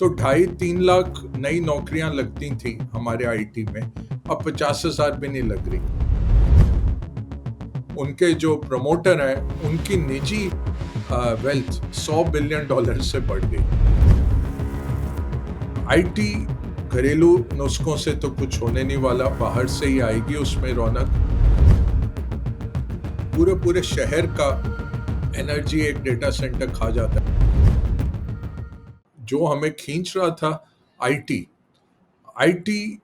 तो 2.5-3 लाख नई नौकरियां लगती थी हमारे आईटी में, अब 50,000 भी नहीं लग रही। उनके जो प्रमोटर हैं उनकी निजी वेल्थ $100 बिलियन से बढ़ गई। आईटी घरेलू नुस्खों से तो कुछ होने नहीं वाला, बाहर से ही आएगी उसमें रौनक। पूरे पूरे शहर का एनर्जी एक डेटा सेंटर खा जाता है। जो हमें खींच रहा था आईटी आईटी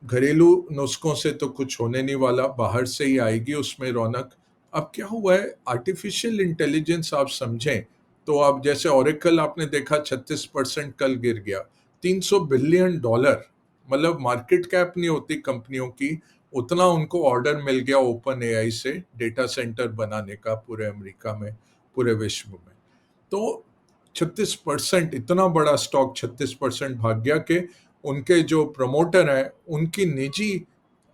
घरेलू नुस्खों से तो कुछ होने नहीं वाला, बाहर से ही आएगी उसमें रौनक। अब क्या हुआ है, आर्टिफिशियल इंटेलिजेंस आप समझें तो अब जैसे ओरेकल आपने देखा 36% कल गिर गया। $300 बिलियन, मतलब मार्केट कैप नहीं होती कंपनियों की, उतना उनको ऑर्डर मिल गया ओपन एआई से डेटा सेंटर बनाने का पूरे अमेरिका में, पूरे विश्व में। तो 36%, इतना बड़ा स्टॉक 36% भाग गया कि उनके जो प्रमोटर हैं उनकी निजी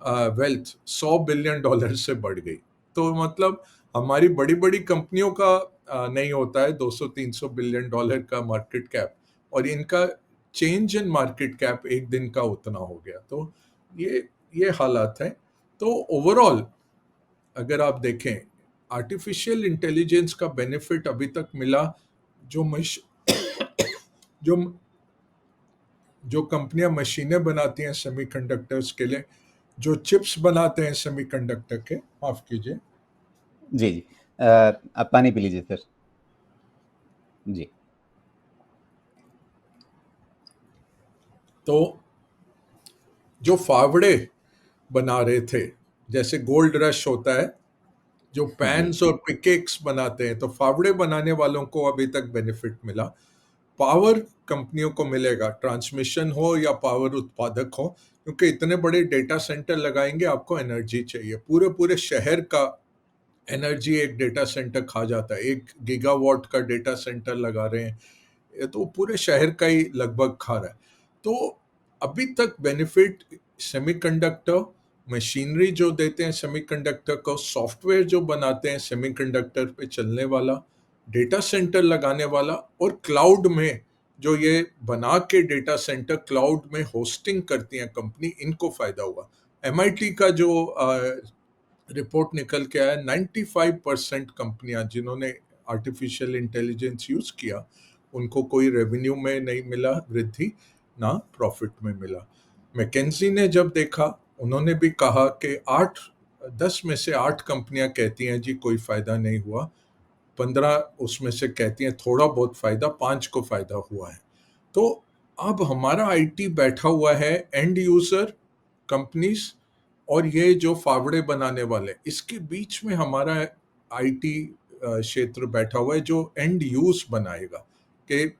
वेल्थ $100 बिलियन से बढ़ गई। तो मतलब हमारी बड़ी बड़ी कंपनियों का नहीं होता है 200-300 बिलियन डॉलर का मार्केट कैप, और इनका चेंज इन मार्केट कैप एक दिन का उतना हो गया। तो ये हालात हैं। तो ओवरऑल अगर आप देखें, आर्टिफिशियल इंटेलिजेंस का बेनिफिट अभी तक मिला जो मश जो जो कंपनियां मशीनें बनाती हैं सेमीकंडक्टर्स के लिए, जो चिप्स बनाते हैं सेमीकंडक्टर के, माफ कीजिए। जी, जी। आप पानी पी लीजिए सर। जी। तो जो फावड़े बना रहे थे, जैसे गोल्ड रश होता है, जो जी। पैन्स और पिकेक्स बनाते हैं, तो फावड़े बनाने वालों को अभी तक बेनिफिट मिला। पावर कंपनियों को मिलेगा, ट्रांसमिशन हो या पावर उत्पादक हो, क्योंकि इतने बड़े डेटा सेंटर लगाएंगे, आपको एनर्जी चाहिए। पूरे पूरे शहर का एनर्जी एक डेटा सेंटर खा जाता है। 1 गीगावाट का डेटा सेंटर लगा रहे हैं, ये तो पूरे शहर का ही लगभग खा रहा है। तो अभी तक बेनिफिट सेमीकंडक्टर, मशीनरी जो देते हैं सेमीकंडक्टर को, सॉफ्टवेयर जो बनाते हैं सेमीकंडक्टर पे चलने वाला, डेटा सेंटर लगाने वाला, और क्लाउड में जो ये बना के डेटा सेंटर क्लाउड में होस्टिंग करती हैं कंपनी, इनको फायदा हुआ। एमआईटी का जो रिपोर्ट निकल के आया, 95% कंपनियां जिन्होंने आर्टिफिशियल इंटेलिजेंस यूज किया, उनको कोई रेवेन्यू में नहीं मिला वृद्धि, ना प्रॉफिट में मिला। मैकेंजी ने जब देखा, उन्होंने भी कहा कि 10 में से 8 कंपनियां कहती हैं जी कोई फायदा नहीं हुआ, 15 उसमें से कहती हैं थोड़ा बहुत फायदा, 5 को फायदा हुआ है। तो अब हमारा आईटी बैठा हुआ है एंड यूजर कंपनीज और ये जो फावड़े बनाने वाले, इसके बीच में हमारा आईटी क्षेत्र बैठा हुआ है जो एंड यूज बनाएगा। कि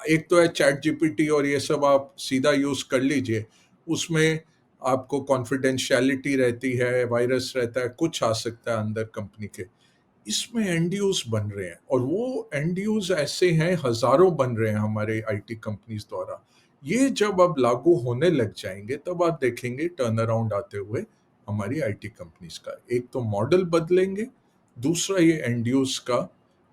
एक तो है चैट जीपीटी और ये सब, आप सीधा यूज कर लीजिए, उसमें आपको कॉन्फिडेंशियलिटी रहती है, वायरस रहता है, कुछ आ सकता है अंदर कंपनी के। इसमें एंड यूज बन रहे हैं, और वो एंड यूज ऐसे हैं, हजारों बन रहे हैं हमारे आईटी कंपनीज द्वारा। ये जब अब लागू होने लग जाएंगे, तब आप देखेंगे टर्न अराउंड आते हुए हमारी आईटी कंपनीज का। एक तो मॉडल बदलेंगे, दूसरा ये एंड यूज का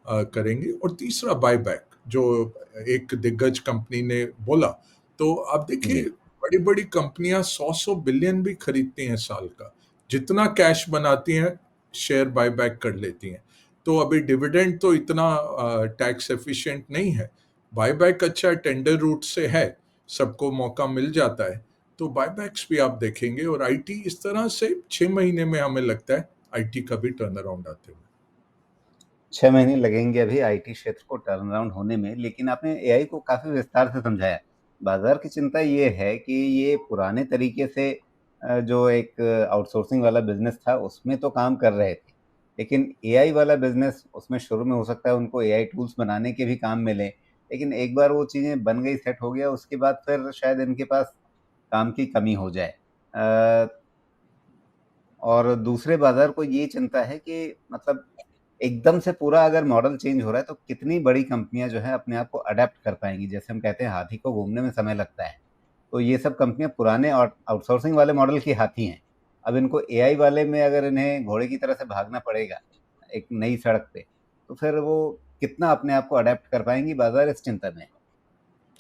करेंगे, और तीसरा बायबैक, जो एक दिग्गज कंपनी ने बोला। तो आप देखिए, जी। बड़ी बड़ी कंपनियां 100 बिलियन भी खरीदती हैं साल का, जितना कैश बनाती हैं शेयर बायबैक कर लेती हैं। तो अभी डिविडेंड तो इतना टैक्स एफिशिएंट नहीं है, बायबैक अच्छा टेंडर रूट से है, सबको मौका मिल जाता है। तो बायबैक्स भी आप देखेंगे, और आईटी इस तरह से 6 महीने में हमें लगता है आईटी का भी टर्न अराउंड आते हुए। 6 महीने लगेंगे अभी आईटी क्षेत्र को टर्न अराउंड होने में, लेकिन आपने एआई को काफ़ी विस्तार से समझाया। बाज़ार की चिंता ये है कि ये पुराने तरीके से जो एक आउटसोर्सिंग वाला बिज़नेस था, उसमें तो काम कर रहे थे। लेकिन एआई वाला बिज़नेस, उसमें शुरू में हो सकता है उनको एआई टूल्स बनाने के भी काम मिलें, लेकिन एक बार वो चीज़ें बन गई, सेट हो गया, उसके बाद फिर शायद इनके पास काम की कमी हो जाए। अ, और दूसरे बाज़ार को ये चिंता है कि मतलब एकदम से पूरा अगर मॉडल चेंज हो रहा है, तो कितनी बड़ी कंपनियाँ जो हैं अपने आप को अडैप्ट कर पाएँगी। जैसे हम कहते हैं हाथी को घूमने में समय लगता है, तो ये सब कंपनियाँ पुराने आउटसोर्सिंग वाले मॉडल की हाथी हैं। अब इनको एआई वाले में अगर इन्हें घोड़े की तरह से भागना पड़ेगा, एक नई सड़क पे, तो फिर वो कितना अपने आप को अडैप्ट कर पाएँगी, बाज़ार इस चिंता में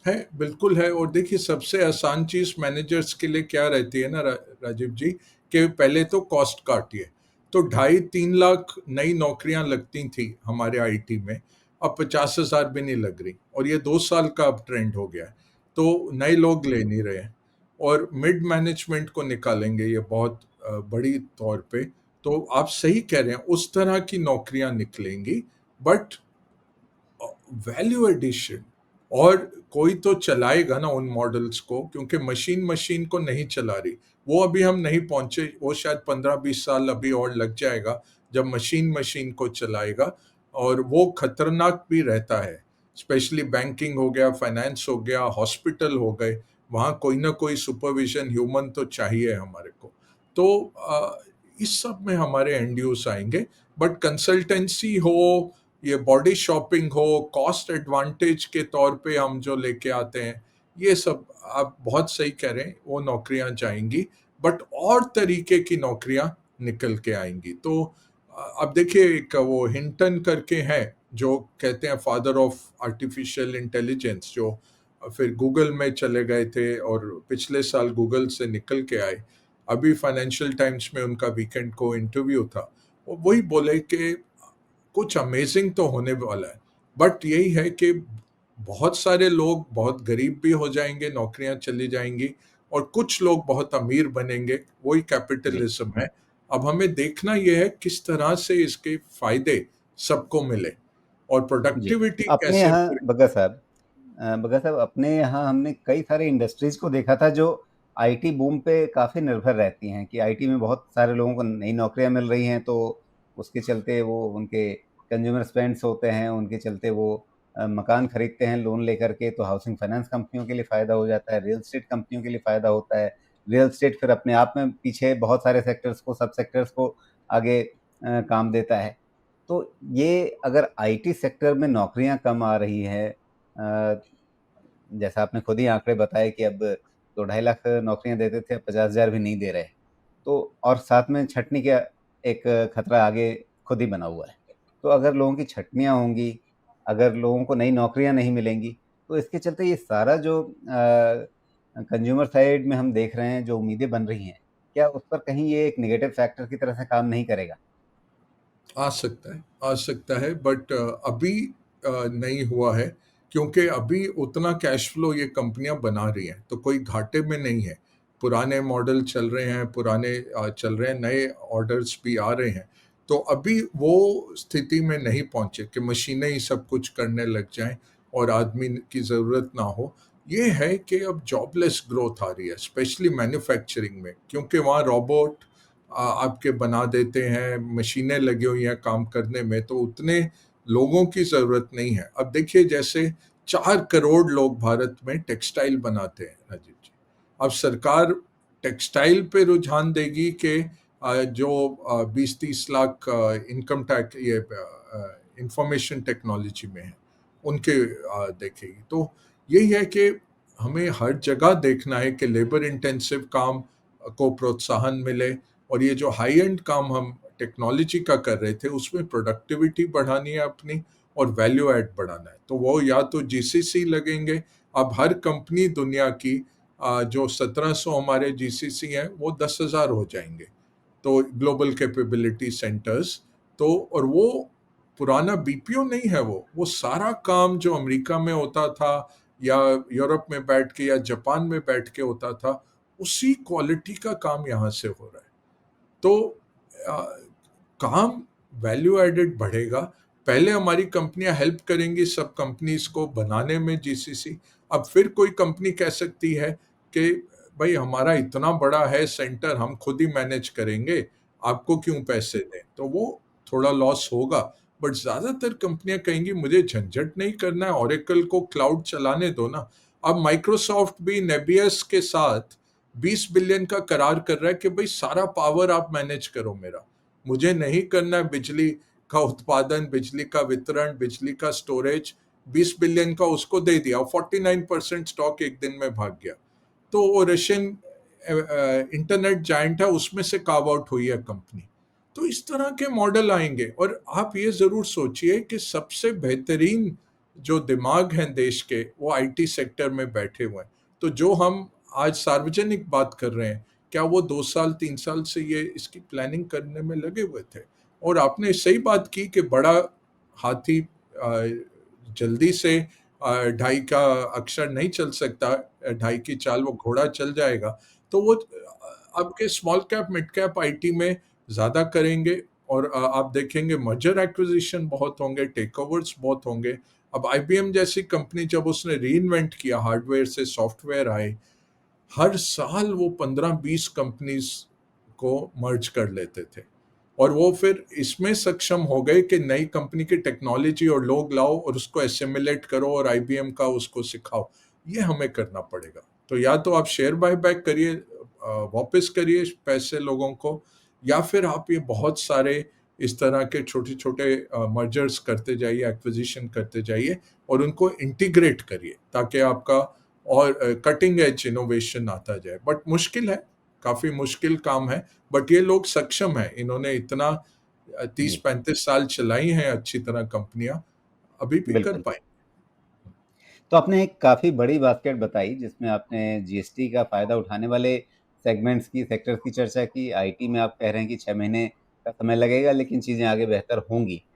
है। है, बिल्कुल है। और देखिए सबसे आसान चीज़ मैनेजर्स के लिए क्या रहती है ना राजीव जी, कि पहले तो कॉस्ट काटिए। तो 2.5-3 लाख नई नौकरियां लगती थी हमारे आईटी में, अब 50,000 भी नहीं लग रही, और ये 2 साल का अब ट्रेंड हो गया है। तो नए लोग ले नहीं रहे हैं। और मिड मैनेजमेंट को निकालेंगे ये बहुत बड़ी तौर पे। तो आप सही कह रहे हैं, उस तरह की नौकरियां निकलेंगी, बट वैल्यू एडिशन, और कोई तो चलाएगा ना उन मॉडल्स को, क्योंकि मशीन मशीन को नहीं चला रही। वो अभी हम नहीं पहुंचे, वो शायद 15-20 साल अभी और लग जाएगा जब मशीन मशीन को चलाएगा। और वो खतरनाक भी रहता है, स्पेशली बैंकिंग हो गया, फाइनेंस हो गया, हॉस्पिटल हो गए, वहाँ कोई ना कोई सुपरविजन ह्यूमन तो चाहिए हमारे को। तो इस सब में हमारे एंड्यूस आएंगे। बट कंसल्टेंसी हो, ये बॉडी शॉपिंग हो, कॉस्ट एडवांटेज के तौर पे हम जो लेके आते हैं, ये सब आप बहुत सही कह रहे हैं, वो नौकरियां जाएंगी। बट और तरीके की नौकरियां निकल के आएंगी। तो अब देखिए, एक वो हिंटन करके है, जो कहते हैं फादर ऑफ आर्टिफिशियल इंटेलिजेंस, जो फिर गूगल में चले गए थे और पिछले साल गूगल से निकल के आए। अभी फाइनेंशियल टाइम्स में उनका वीकेंड को इंटरव्यू था, वो वही बोले कि कुछ अमेजिंग तो होने वाला है। बट यही है कि बहुत सारे लोग बहुत गरीब भी हो जाएंगे, नौकरियां चली जाएंगी, और कुछ लोग बहुत अमीर बनेंगे। वही जी। कैपिटलिज्म है। अब हमें देखना यह है किस तरह से इसके फायदे सबको मिले, और जी। प्रोडक्टिविटी अपने कैसे यहाँ बढ़े। बग्गा साहब अपने यहाँ हमने कई सारे इंडस्ट्रीज़ को देखा था जो आईटी बूम पे काफ़ी निर्भर रहती हैं कि आईटी में बहुत सारे लोगों को नई नौकरियाँ मिल रही हैं, तो उसके चलते वो उनके कंज़्यूमर स्पेंड्स होते हैं, उनके चलते वो मकान खरीदते हैं लोन लेकर के, तो हाउसिंग फाइनेंस कंपनियों के लिए फ़ायदा हो जाता है, रियल एस्टेट कंपनियों के लिए फ़ायदा होता है। रियल एस्टेट फिर अपने आप में पीछे बहुत सारे सेक्टर्स को, सब सेक्टर्स को आगे काम देता है। तो ये अगर आईटी सेक्टर में नौकरियां कम आ रही है, जैसा आपने खुद ही आंकड़े बताए कि अब 2-2.5 लाख नौकरियां देते थे, अब 50,000 भी नहीं दे रहे, तो और साथ में छटनी का एक खतरा आगे खुद ही बना हुआ है। तो अगर लोगों की छटनियां होंगी, अगर लोगों को नई नौकरियां नहीं मिलेंगी, तो इसके चलते ये सारा जो कंज्यूमर साइड में हम देख रहे हैं, जो उम्मीदें बन रही हैं, क्या उस पर कहीं ये एक नेगेटिव फैक्टर की तरह से काम नहीं करेगा? आ सकता है, आ सकता है, बट अभी नहीं हुआ है, क्योंकि अभी उतना कैश फ्लो ये कंपनियां बना रही हैं, तो कोई घाटे में नहीं है। पुराने मॉडल चल रहे हैं, पुराने चल रहे हैं, नए ऑर्डर्स भी आ रहे हैं। तो अभी वो स्थिति में नहीं पहुंचे कि मशीनें ही सब कुछ करने लग जाएं और आदमी की ज़रूरत ना हो। ये है कि अब जॉबलेस ग्रोथ आ रही है, स्पेशली मैन्युफैक्चरिंग में, क्योंकि वहाँ रोबोट आपके बना देते हैं, मशीनें लगी हुई हैं काम करने में, तो उतने लोगों की ज़रूरत नहीं है। अब देखिए, जैसे 4 करोड़ लोग भारत में टेक्सटाइल बनाते हैं राजीव जी। अब सरकार टेक्सटाइल पे रुझान देगी कि जो 20-30 लाख इनकम टैक्स, ये इंफॉर्मेशन टेक्नोलॉजी में है, उनके देखेगी। तो यही है कि हमें हर जगह देखना है कि लेबर इंटेंसिव काम को प्रोत्साहन मिले, और ये जो हाई एंड काम हम टेक्नोलॉजी का कर रहे थे, उसमें प्रोडक्टिविटी बढ़ानी है अपनी, और वैल्यू ऐड बढ़ाना है। तो वो या तो जीसीसी लगेंगे। अब हर कंपनी दुनिया की जो 1700 हमारे जीसीसी हैं, वो 10,000 हो जाएंगे, तो ग्लोबल कैपेबिलिटी सेंटर्स। तो और वो पुराना बीपीओ नहीं है, वो सारा काम जो अमेरिका में होता था, या यूरोप में बैठ के, या जापान में बैठ के होता था, उसी क्वालिटी का काम यहाँ से हो रहा है। तो अ, काम वैल्यू एडेड बढ़ेगा। पहले हमारी कंपनियां हेल्प करेंगी सब कंपनीज को बनाने में जीसीसी। अब फिर कोई कंपनी कह सकती है कि भाई हमारा इतना बड़ा है सेंटर, हम खुद ही मैनेज करेंगे, आपको क्यों पैसे दें, तो वो थोड़ा लॉस होगा। बट ज्यादातर कंपनियां कहेंगी मुझे झंझट नहीं करना है, ओरेकल को क्लाउड चलाने दो ना। अब माइक्रोसॉफ्ट भी नेबियस के साथ 20 बिलियन का करार कर रहा है कि भाई सारा पावर आप मैनेज करो मेरा, मुझे नहीं करना है बिजली का उत्पादन, बिजली का वितरण, बिजली का स्टोरेज। 20 बिलियन का उसको दे दिया, 49% स्टॉक एक दिन में भाग गया। तो वो रशियन इंटरनेट जायंट है, उसमें से कार्व आउट हुई है कंपनी। तो इस तरह के मॉडल आएंगे, और आप ये जरूर सोचिए कि सबसे बेहतरीन जो दिमाग हैं देश के वो आईटी सेक्टर में बैठे हुए हैं। तो जो हम आज सार्वजनिक बात कर रहे हैं, क्या वो 2 साल 3 साल से ये इसकी प्लानिंग करने में लगे हुए थे? और आपने सही बात की कि बड़ा हाथी जल्दी से ढाई का अक्षर नहीं चल सकता, ढाई की चाल वो घोड़ा चल जाएगा। तो वो आपके small cap, mid cap IT में ज़्यादा करेंगे और आप देखेंगे मर्जर एक्विजिशन बहुत होंगे, टेकओवर्स बहुत होंगे। अब आईबीएम जैसी कंपनी जब उसने रीइन्वेंट किया, हार्डवेयर से सॉफ्टवेयर आए, हर साल वो 15-20 कंपनीज को मर्ज कर लेते थे और वो फिर इसमें सक्षम हो गए कि नई कंपनी की टेक्नोलॉजी और लोग लाओ और उसको एसिमुलेट करो और आईबीएम का उसको सिखाओ। ये हमें करना पड़ेगा। तो या तो आप शेयर बायबैक करिए, वापस करिए पैसे लोगों को, या फिर आप ये बहुत सारे इस तरह के छोटे-छोटे मर्जर्स करते जाइए, एक्विजिशन करते जाइए और उनको इंटीग्रेट करिए ताकि आपका और कटिंग एज इनोवेशन आता जाए। बट मुश्किल है, काफ़ी मुश्किल काम है, बट ये लोग सक्षम हैं। इन्होंने इतना जी, 30-35 साल चलाई हैं अच्छी तरह कंपनियाँ, अभी भी कर बिल्कुल। पाएँ। तो आपने एक काफ़ी बड़ी बास्केट बताई जिसमें आपने जीएसटी का फ़ायदा उठाने वाले सेगमेंट्स की, सेक्टर्स की चर्चा की। आईटी में आप कह रहे हैं कि 6 महीने का समय लगेगा लेकिन चीज़ें आगे बेहतर होंगी।